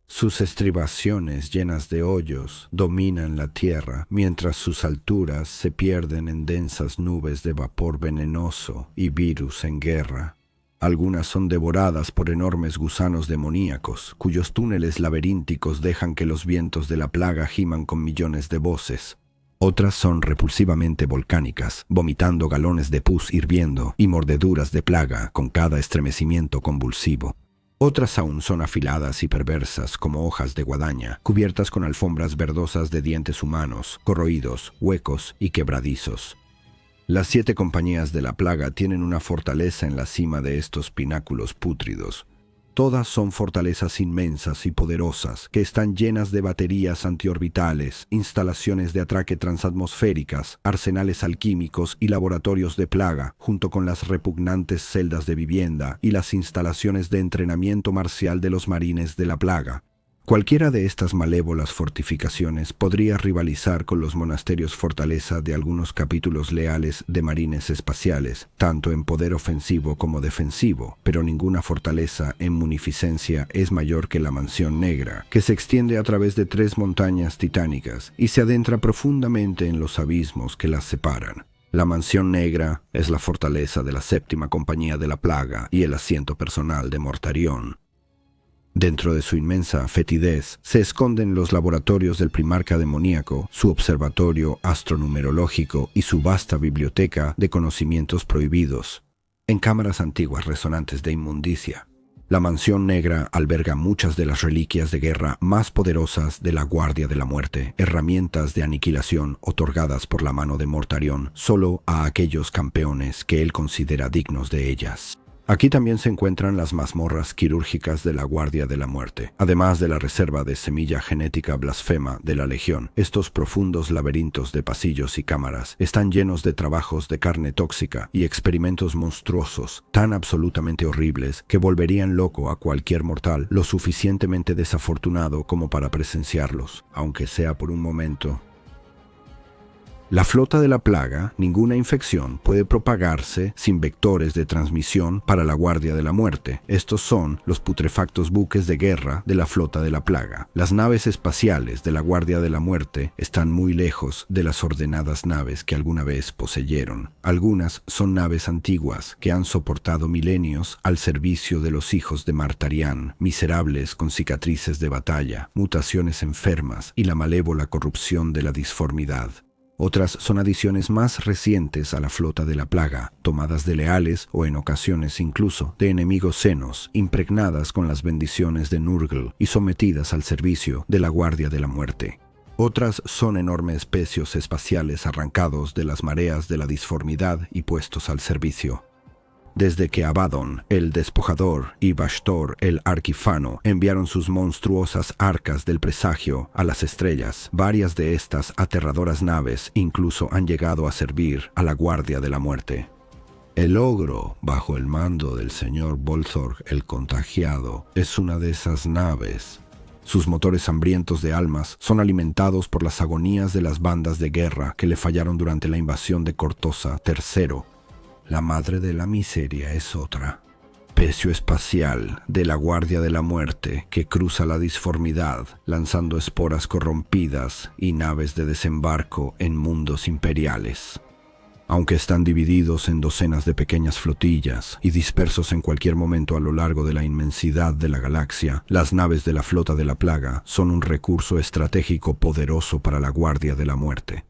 Sus estribaciones llenas de hoyos dominan la tierra, mientras sus alturas se pierden en densas nubes de vapor venenoso y virus en guerra. Algunas son devoradas por enormes gusanos demoníacos, cuyos túneles laberínticos dejan que los vientos de la plaga giman con millones de voces. Otras son repulsivamente volcánicas, vomitando galones de pus hirviendo y mordeduras de plaga con cada estremecimiento convulsivo. Otras aún son afiladas y perversas como hojas de guadaña, cubiertas con alfombras verdosas de dientes humanos, corroídos, huecos y quebradizos. Las 7 compañías de la plaga tienen una fortaleza en la cima de estos pináculos pútridos. Todas son fortalezas inmensas y poderosas que están llenas de baterías antiorbitales, instalaciones de atraque transatmosféricas, arsenales alquímicos y laboratorios de plaga, junto con las repugnantes celdas de vivienda y las instalaciones de entrenamiento marcial de los marines de la plaga. Cualquiera de estas malévolas fortificaciones podría rivalizar con los monasterios fortaleza de algunos capítulos leales de marines espaciales, tanto en poder ofensivo como defensivo, pero ninguna fortaleza en munificencia es mayor que la Mansión Negra, que se extiende a través de 3 montañas titánicas y se adentra profundamente en los abismos que las separan. La Mansión Negra es la fortaleza de la 7ª compañía de la plaga y el asiento personal de Mortarion. Dentro de su inmensa fetidez se esconden los laboratorios del primarca demoníaco, su observatorio astronumerológico y su vasta biblioteca de conocimientos prohibidos, en cámaras antiguas resonantes de inmundicia. La Mansión Negra alberga muchas de las reliquias de guerra más poderosas de la Guardia de la Muerte, herramientas de aniquilación otorgadas por la mano de Mortarion solo a aquellos campeones que él considera dignos de ellas. Aquí también se encuentran las mazmorras quirúrgicas de la Guardia de la Muerte, además de la reserva de semilla genética blasfema de la Legión. Estos profundos laberintos de pasillos y cámaras están llenos de trabajos de carne tóxica y experimentos monstruosos, tan absolutamente horribles que volverían loco a cualquier mortal lo suficientemente desafortunado como para presenciarlos, aunque sea por un momento. La flota de la plaga, ninguna infección puede propagarse sin vectores de transmisión para la Guardia de la Muerte. Estos son los putrefactos buques de guerra de la flota de la plaga. Las naves espaciales de la Guardia de la Muerte están muy lejos de las ordenadas naves que alguna vez poseyeron. Algunas son naves antiguas que han soportado milenios al servicio de los hijos de Martarian, miserables con cicatrices de batalla, mutaciones enfermas y la malévola corrupción de la disformidad. Otras son adiciones más recientes a la flota de la plaga, tomadas de leales o en ocasiones incluso de enemigos senos, impregnadas con las bendiciones de Nurgle y sometidas al servicio de la Guardia de la Muerte. Otras son enormes pecios espaciales arrancados de las mareas de la disformidad y puestos al servicio. Desde que Abaddon, el despojador, y Bashtor, el arquifano, enviaron sus monstruosas arcas del presagio a las estrellas, varias de estas aterradoras naves incluso han llegado a servir a la Guardia de la Muerte. El ogro, bajo el mando del señor Bolthorg el Contagiado, es una de esas naves. Sus motores hambrientos de almas son alimentados por las agonías de las bandas de guerra que le fallaron durante la invasión de Cortosa III. La madre de la miseria es otra. Pecio espacial de la Guardia de la Muerte que cruza la disformidad, lanzando esporas corrompidas y naves de desembarco en mundos imperiales. Aunque están divididos en docenas de pequeñas flotillas y dispersos en cualquier momento a lo largo de la inmensidad de la galaxia, las naves de la flota de la plaga son un recurso estratégico poderoso para la Guardia de la Muerte.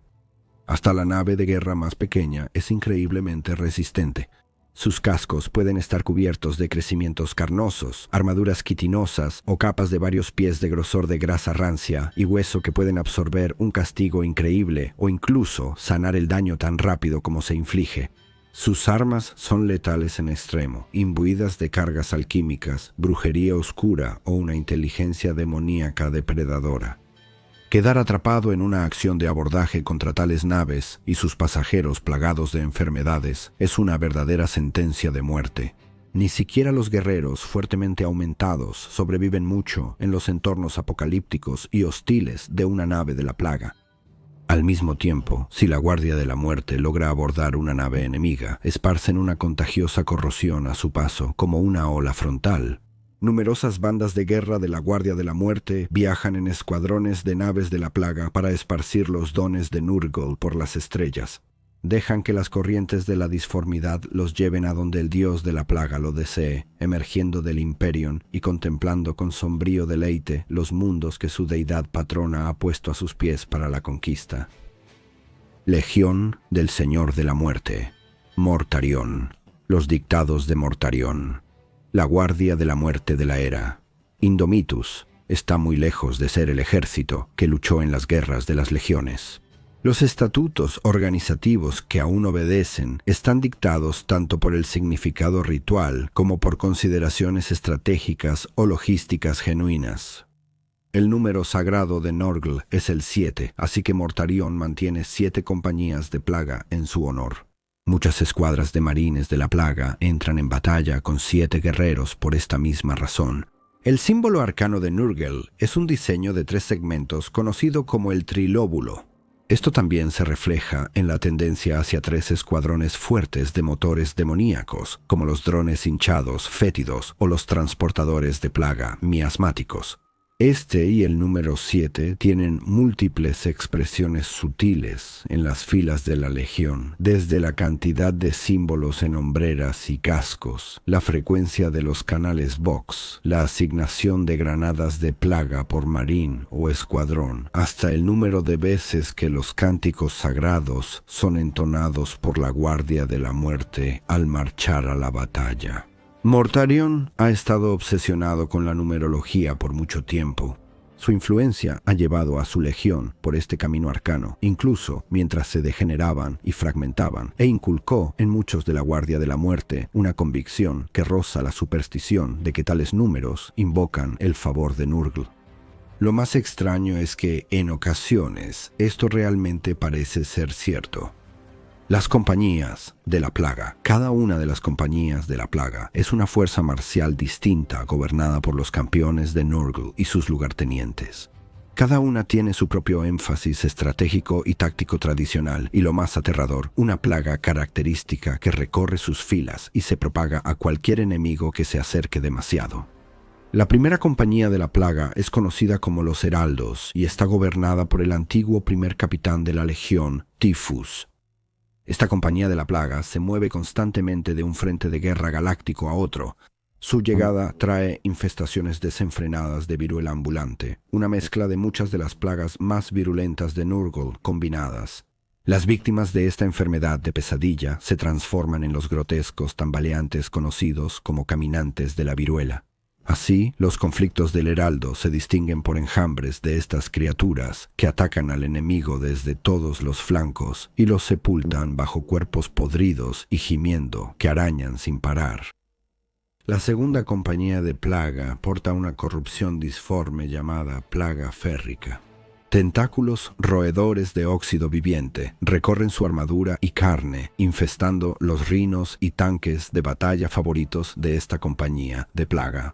Hasta la nave de guerra más pequeña es increíblemente resistente. Sus cascos pueden estar cubiertos de crecimientos carnosos, armaduras quitinosas o capas de varios pies de grosor de grasa rancia y hueso que pueden absorber un castigo increíble o incluso sanar el daño tan rápido como se inflige. Sus armas son letales en extremo, imbuidas de cargas alquímicas, brujería oscura o una inteligencia demoníaca depredadora. Quedar atrapado en una acción de abordaje contra tales naves y sus pasajeros plagados de enfermedades es una verdadera sentencia de muerte. Ni siquiera los guerreros fuertemente aumentados sobreviven mucho en los entornos apocalípticos y hostiles de una nave de la plaga. Al mismo tiempo, si la Guardia de la Muerte logra abordar una nave enemiga, esparcen una contagiosa corrosión a su paso como una ola frontal. Numerosas bandas de guerra de la Guardia de la Muerte viajan en escuadrones de naves de la plaga para esparcir los dones de Nurgle por las estrellas. Dejan que las corrientes de la disformidad los lleven a donde el dios de la plaga lo desee, emergiendo del Imperium y contemplando con sombrío deleite los mundos que su deidad patrona ha puesto a sus pies para la conquista. Legión del Señor de la Muerte. Mortarion. Los dictados de Mortarion. La Guardia de la Muerte de la Era, Indomitus, está muy lejos de ser el ejército que luchó en las guerras de las legiones. Los estatutos organizativos que aún obedecen están dictados tanto por el significado ritual como por consideraciones estratégicas o logísticas genuinas. El número sagrado de Nurgle es el 7, así que Mortarion mantiene 7 compañías de plaga en su honor. Muchas escuadras de marines de la plaga entran en batalla con 7 guerreros por esta misma razón. El símbolo arcano de Nurgle es un diseño de 3 segmentos conocido como el trilóbulo. Esto también se refleja en la tendencia hacia 3 escuadrones fuertes de motores demoníacos, como los drones hinchados fétidos o los transportadores de plaga miasmáticos. Este y el número 7 tienen múltiples expresiones sutiles en las filas de la legión, desde la cantidad de símbolos en hombreras y cascos, la frecuencia de los canales Vox, la asignación de granadas de plaga por marín o escuadrón, hasta el número de veces que los cánticos sagrados son entonados por la Guardia de la Muerte al marchar a la batalla. Mortarion ha estado obsesionado con la numerología por mucho tiempo. Su influencia ha llevado a su legión por este camino arcano, incluso mientras se degeneraban y fragmentaban, e inculcó en muchos de la Guardia de la Muerte una convicción que roza la superstición de que tales números invocan el favor de Nurgle. Lo más extraño es que, en ocasiones, esto realmente parece ser cierto. Las compañías de la plaga. Cada una de las compañías de la plaga es una fuerza marcial distinta gobernada por los campeones de Nurgle y sus lugartenientes. Cada una tiene su propio énfasis estratégico y táctico tradicional y, lo más aterrador, una plaga característica que recorre sus filas y se propaga a cualquier enemigo que se acerque demasiado. La primera compañía de la plaga es conocida como los Heraldos y está gobernada por el antiguo primer capitán de la legión, Typhus. Esta compañía de la plaga se mueve constantemente de un frente de guerra galáctico a otro. Su llegada trae infestaciones desenfrenadas de viruela ambulante, una mezcla de muchas de las plagas más virulentas de Nurgle combinadas. Las víctimas de esta enfermedad de pesadilla se transforman en los grotescos tambaleantes conocidos como caminantes de la viruela. Así, los conflictos del Heraldo se distinguen por enjambres de estas criaturas que atacan al enemigo desde todos los flancos y los sepultan bajo cuerpos podridos y gimiendo que arañan sin parar. La segunda compañía de plaga porta una corrupción disforme llamada plaga férrica. Tentáculos roedores de óxido viviente recorren su armadura y carne, infestando los rinos y tanques de batalla favoritos de esta compañía de plaga.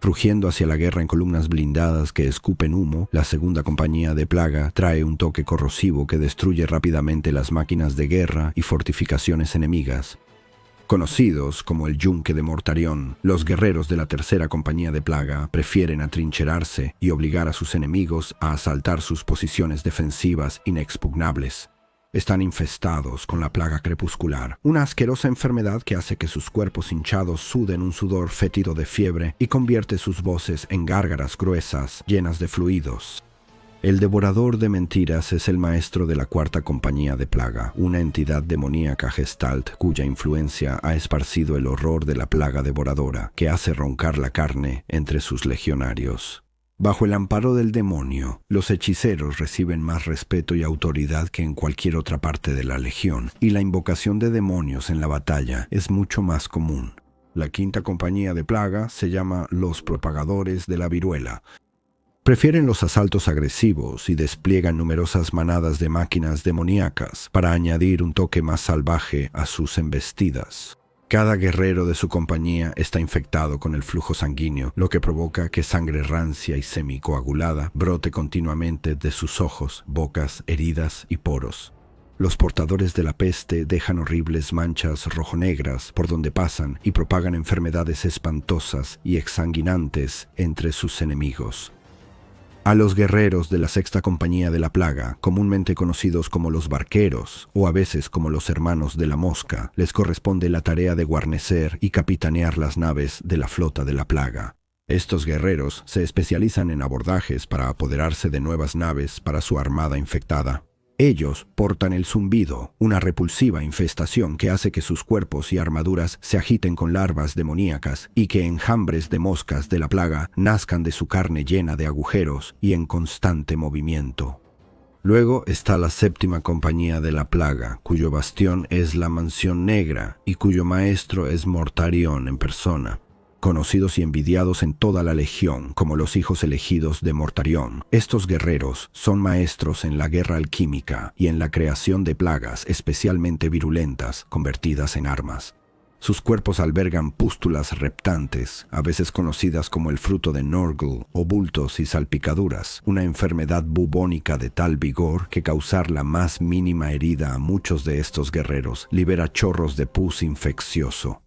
Rugiendo hacia la guerra en columnas blindadas que escupen humo, la segunda compañía de plaga trae un toque corrosivo que destruye rápidamente las máquinas de guerra y fortificaciones enemigas. Conocidos como el Yunque de Mortarion, los guerreros de la tercera compañía de plaga prefieren atrincherarse y obligar a sus enemigos a asaltar sus posiciones defensivas inexpugnables. Están infestados con la plaga crepuscular, una asquerosa enfermedad que hace que sus cuerpos hinchados suden un sudor fétido de fiebre y convierte sus voces en gárgaras gruesas, llenas de fluidos. El devorador de mentiras es el maestro de la cuarta compañía de plaga, una entidad demoníaca gestalt cuya influencia ha esparcido el horror de la plaga devoradora, que hace roncar la carne entre sus legionarios. Bajo el amparo del demonio, los hechiceros reciben más respeto y autoridad que en cualquier otra parte de la legión, y la invocación de demonios en la batalla es mucho más común. La quinta compañía de plaga se llama los propagadores de la viruela. Prefieren los asaltos agresivos y despliegan numerosas manadas de máquinas demoníacas para añadir un toque más salvaje a sus embestidas. Cada guerrero de su compañía está infectado con el flujo sanguíneo, lo que provoca que sangre rancia y semicoagulada brote continuamente de sus ojos, bocas, heridas y poros. Los portadores de la peste dejan horribles manchas rojonegras por donde pasan y propagan enfermedades espantosas y exsanguinantes entre sus enemigos. A los guerreros de la sexta compañía de la plaga, comúnmente conocidos como los barqueros o a veces como los hermanos de la mosca, les corresponde la tarea de guarnecer y capitanear las naves de la flota de la plaga. Estos guerreros se especializan en abordajes para apoderarse de nuevas naves para su armada infectada. Ellos portan el zumbido, una repulsiva infestación que hace que sus cuerpos y armaduras se agiten con larvas demoníacas y que enjambres de moscas de la plaga nazcan de su carne llena de agujeros y en constante movimiento. Luego está la séptima compañía de la plaga, cuyo bastión es la Mansión Negra y cuyo maestro es Mortarion en persona. Conocidos y envidiados en toda la legión como los hijos elegidos de Mortarion, estos guerreros son maestros en la guerra alquímica y en la creación de plagas especialmente virulentas convertidas en armas. Sus cuerpos albergan pústulas reptantes, a veces conocidas como el fruto de Nurgle, o bultos y salpicaduras, una enfermedad bubónica de tal vigor que causar la más mínima herida a muchos de estos guerreros libera chorros de pus infeccioso.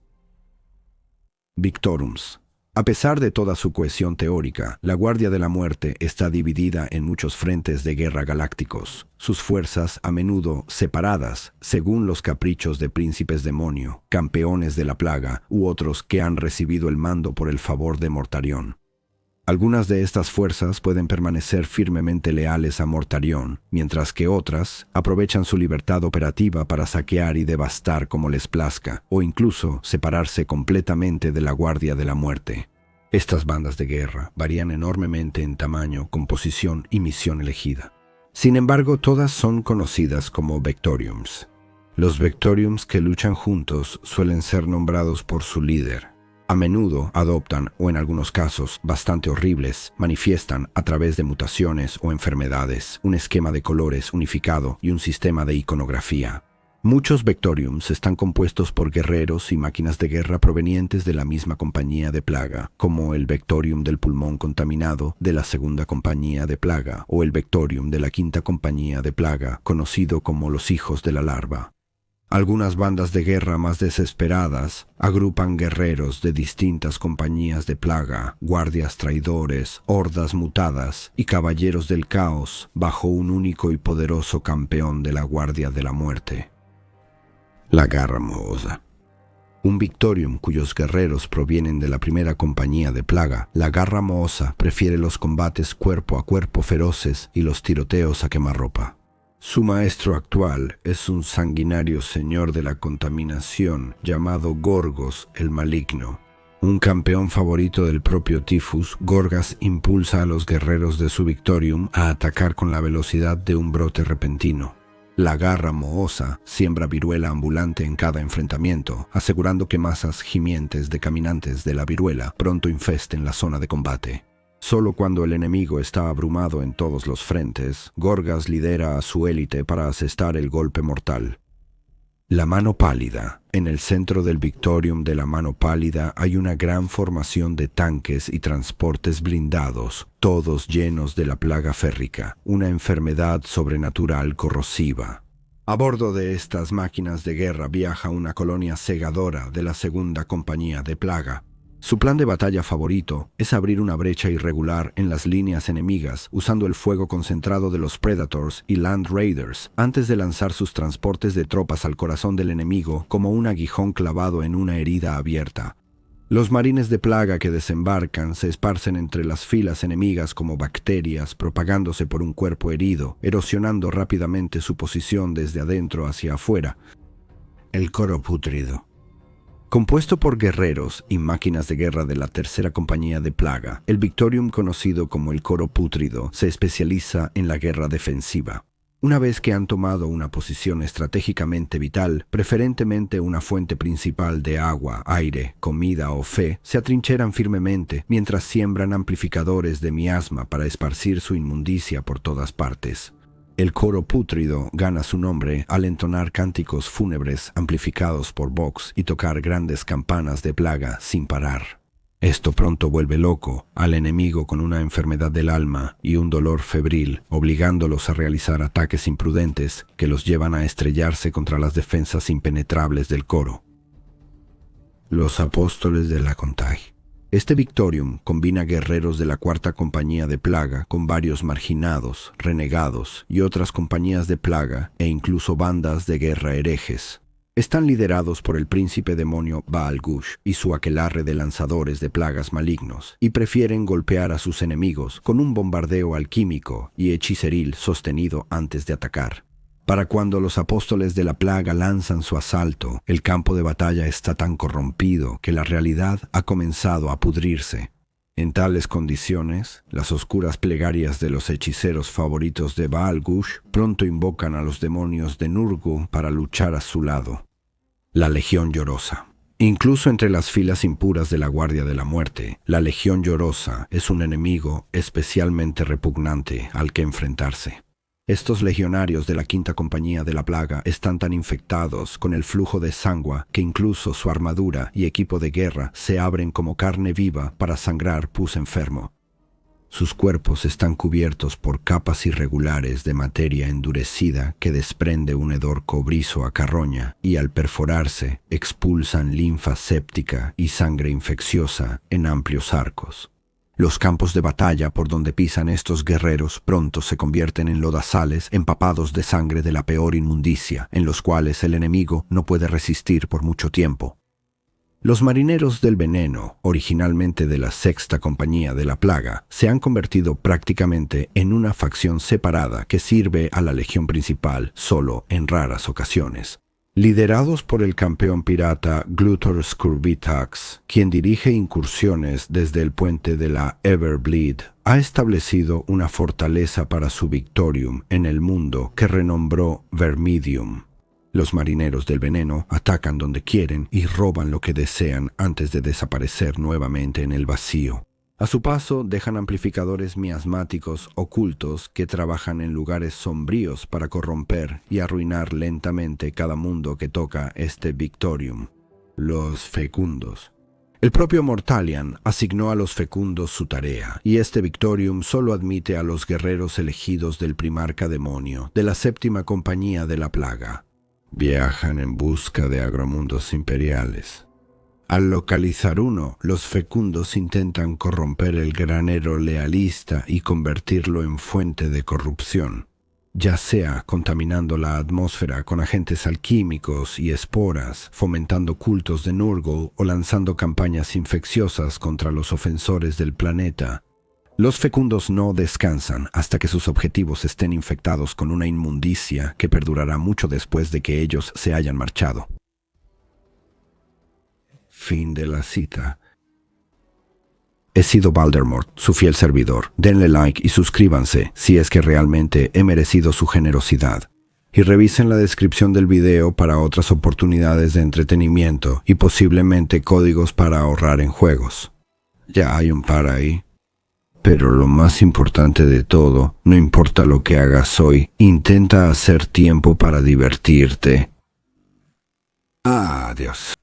Victorums. A pesar de toda su cohesión teórica, la Guardia de la Muerte está dividida en muchos frentes de guerra galácticos, sus fuerzas a menudo separadas según los caprichos de príncipes demonio, campeones de la plaga u otros que han recibido el mando por el favor de Mortarion. Algunas de estas fuerzas pueden permanecer firmemente leales a Mortarion, mientras que otras aprovechan su libertad operativa para saquear y devastar como les plazca, o incluso separarse completamente de la Guardia de la Muerte. Estas bandas de guerra varían enormemente en tamaño, composición y misión elegida. Sin embargo, todas son conocidas como Vectoriums. Los Vectoriums que luchan juntos suelen ser nombrados por su líder. A menudo adoptan, o en algunos casos bastante horribles, manifiestan a través de mutaciones o enfermedades, un esquema de colores unificado y un sistema de iconografía. Muchos Vectoriums están compuestos por guerreros y máquinas de guerra provenientes de la misma compañía de plaga, como el Vectorium del pulmón contaminado de la segunda compañía de plaga o el Vectorium de la quinta compañía de plaga, conocido como los hijos de la larva. Algunas bandas de guerra más desesperadas agrupan guerreros de distintas compañías de plaga, guardias traidores, hordas mutadas y caballeros del caos bajo un único y poderoso campeón de la Guardia de la Muerte. La Garra Mohosa. Un Victorium cuyos guerreros provienen de la primera compañía de plaga, la Garra Mohosa prefiere los combates cuerpo a cuerpo feroces y los tiroteos a quemarropa. Su maestro actual es un sanguinario señor de la contaminación llamado Gorgos el Maligno. Un campeón favorito del propio Tifus, Gorgas impulsa a los guerreros de su Victorium a atacar con la velocidad de un brote repentino. La Garra Mohosa siembra viruela ambulante en cada enfrentamiento, asegurando que masas gimientes de caminantes de la viruela pronto infesten la zona de combate. Solo cuando el enemigo está abrumado en todos los frentes, Gorgas lidera a su élite para asestar el golpe mortal. La Mano Pálida. En el centro del Victorium de la Mano Pálida hay una gran formación de tanques y transportes blindados, todos llenos de la plaga férrica, una enfermedad sobrenatural corrosiva. A bordo de estas máquinas de guerra viaja una colonia segadora de la segunda compañía de plaga. Su plan de batalla favorito es abrir una brecha irregular en las líneas enemigas usando el fuego concentrado de los Predators y Land Raiders antes de lanzar sus transportes de tropas al corazón del enemigo como un aguijón clavado en una herida abierta. Los marines de plaga que desembarcan se esparcen entre las filas enemigas como bacterias propagándose por un cuerpo herido, erosionando rápidamente su posición desde adentro hacia afuera. El Coro Pútrido. Compuesto por guerreros y máquinas de guerra de la tercera compañía de plaga, el Victorium conocido como el Coro Pútrido se especializa en la guerra defensiva. Una vez que han tomado una posición estratégicamente vital, preferentemente una fuente principal de agua, aire, comida o fe, se atrincheran firmemente mientras siembran amplificadores de miasma para esparcir su inmundicia por todas partes. El Coro Pútrido gana su nombre al entonar cánticos fúnebres amplificados por Vox y tocar grandes campanas de plaga sin parar. Esto pronto vuelve loco al enemigo con una enfermedad del alma y un dolor febril, obligándolos a realizar ataques imprudentes que los llevan a estrellarse contra las defensas impenetrables del coro. Los Apóstoles de la Contagi. Este Victorium combina guerreros de la cuarta compañía de plaga con varios marginados, renegados y otras compañías de plaga e incluso bandas de guerra herejes. Están liderados por el príncipe demonio Baal Gush y su aquelarre de lanzadores de plagas malignos y prefieren golpear a sus enemigos con un bombardeo alquímico y hechiceril sostenido antes de atacar. Para cuando los apóstoles de la plaga lanzan su asalto, el campo de batalla está tan corrompido que la realidad ha comenzado a pudrirse. En tales condiciones, las oscuras plegarias de los hechiceros favoritos de Baal-Gush pronto invocan a los demonios de Nurgu para luchar a su lado. La Legión Llorosa. Incluso entre las filas impuras de la Guardia de la Muerte, la Legión Llorosa es un enemigo especialmente repugnante al que enfrentarse. Estos legionarios de la Quinta Compañía de la Plaga están tan infectados con el flujo de sangua que incluso su armadura y equipo de guerra se abren como carne viva para sangrar pus enfermo. Sus cuerpos están cubiertos por capas irregulares de materia endurecida que desprende un hedor cobrizo a carroña y al perforarse expulsan linfa séptica y sangre infecciosa en amplios arcos. Los campos de batalla por donde pisan estos guerreros pronto se convierten en lodazales empapados de sangre de la peor inmundicia, en los cuales el enemigo no puede resistir por mucho tiempo. Los marineros del veneno, originalmente de la Sexta Compañía de la Plaga, se han convertido prácticamente en una facción separada que sirve a la legión principal solo en raras ocasiones. Liderados por el campeón pirata Glutor Scurbitax, quien dirige incursiones desde el puente de la Everbleed, ha establecido una fortaleza para su Victorium en el mundo que renombró Vermidium. Los marineros del veneno atacan donde quieren y roban lo que desean antes de desaparecer nuevamente en el vacío. A su paso, dejan amplificadores miasmáticos ocultos que trabajan en lugares sombríos para corromper y arruinar lentamente cada mundo que toca este Victorium. Los fecundos. El propio Mortalian asignó a los fecundos su tarea, y este Victorium solo admite a los guerreros elegidos del primarca demonio, de la Séptima Compañía de la Plaga. Viajan en busca de agromundos imperiales. Al localizar uno, los fecundos intentan corromper el granero lealista y convertirlo en fuente de corrupción, ya sea contaminando la atmósfera con agentes alquímicos y esporas, fomentando cultos de Nurgle o lanzando campañas infecciosas contra los ofensores del planeta. Los fecundos no descansan hasta que sus objetivos estén infectados con una inmundicia que perdurará mucho después de que ellos se hayan marchado. Fin de la cita. He sido Baldermort, su fiel servidor. Denle like y suscríbanse si es que realmente he merecido su generosidad. Y revisen la descripción del video para otras oportunidades de entretenimiento y posiblemente códigos para ahorrar en juegos. Ya hay un par ahí. Pero lo más importante de todo, no importa lo que hagas hoy, intenta hacer tiempo para divertirte. Adiós.